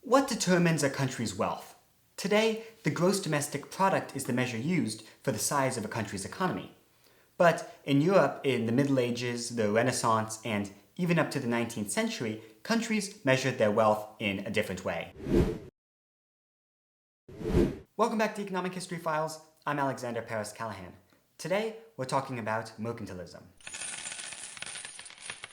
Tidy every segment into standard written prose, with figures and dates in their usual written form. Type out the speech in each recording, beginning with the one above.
What determines a country's wealth? Today, the gross domestic product is the measure used for the size of a country's economy. But in Europe, in the Middle Ages, the Renaissance, and even up to the 19th century, countries measured their wealth in a different way. Welcome back to Economic History Files. I'm Alexander Paris Callahan. Today, we're talking about mercantilism.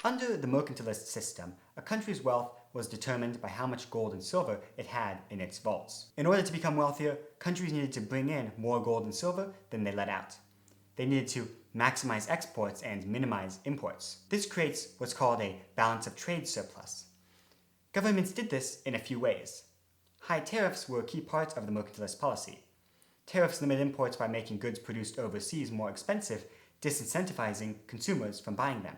Under the mercantilist system, a country's wealth was determined by how much gold and silver it had in its vaults. In order to become wealthier, countries needed to bring in more gold and silver than they let out. They needed to maximize exports and minimize imports. This creates what's called a balance of trade surplus. Governments did this in a few ways. High tariffs were a key part of the mercantilist policy. Tariffs limit imports by making goods produced overseas more expensive, disincentivizing consumers from buying them.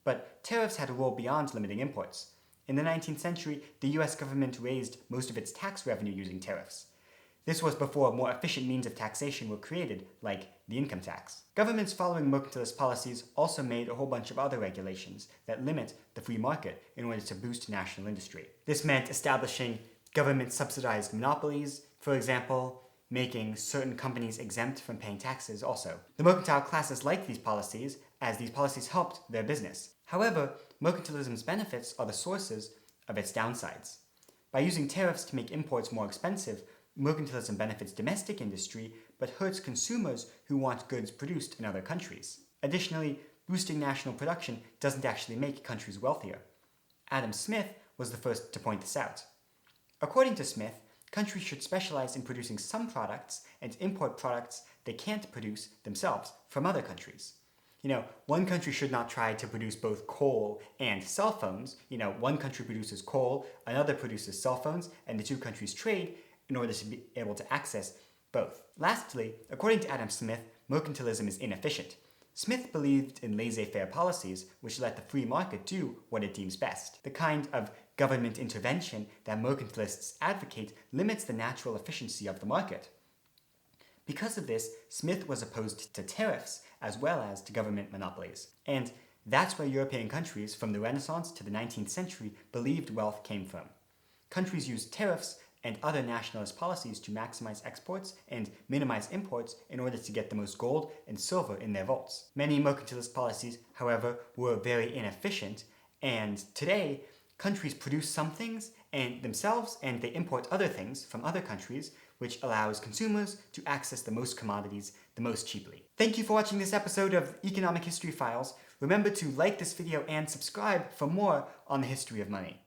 But tariffs had a role beyond limiting imports. In the 19th century, the US government raised most of its tax revenue using tariffs. This was before more efficient means of taxation were created, like the income tax. Governments following mercantilist policies also made a whole bunch of other regulations that limit the free market in order to boost national industry. This meant establishing government-subsidized monopolies, for example, making certain companies exempt from paying taxes also. The mercantile classes liked these policies, as these policies helped their business. However, mercantilism's benefits are the sources of its downsides. By using tariffs to make imports more expensive, mercantilism benefits domestic industry, but hurts consumers who want goods produced in other countries. Additionally, boosting national production doesn't actually make countries wealthier. Adam Smith was the first to point this out. According to Smith, countries should specialize in producing some products and import products they can't produce themselves from other countries. One country should not try to produce both coal and cell phones. One country produces coal, another produces cell phones, and the two countries trade in order to be able to access both. Lastly, according to Adam Smith, mercantilism is inefficient. Smith believed in laissez-faire policies, which let the free market do what it deems best. The kind of government intervention that mercantilists advocate limits the natural efficiency of the market. Because of this, Smith was opposed to tariffs as well as to government monopolies. And that's where European countries from the Renaissance to the 19th century believed wealth came from. Countries used tariffs and other nationalist policies to maximize exports and minimize imports in order to get the most gold and silver in their vaults. Many mercantilist policies, however, were very inefficient, and today, countries produce some things themselves and they import other things from other countries, which allows consumers to access the most commodities the most cheaply. Thank you for watching this episode of Economic History Files. Remember to like this video and subscribe for more on the history of money.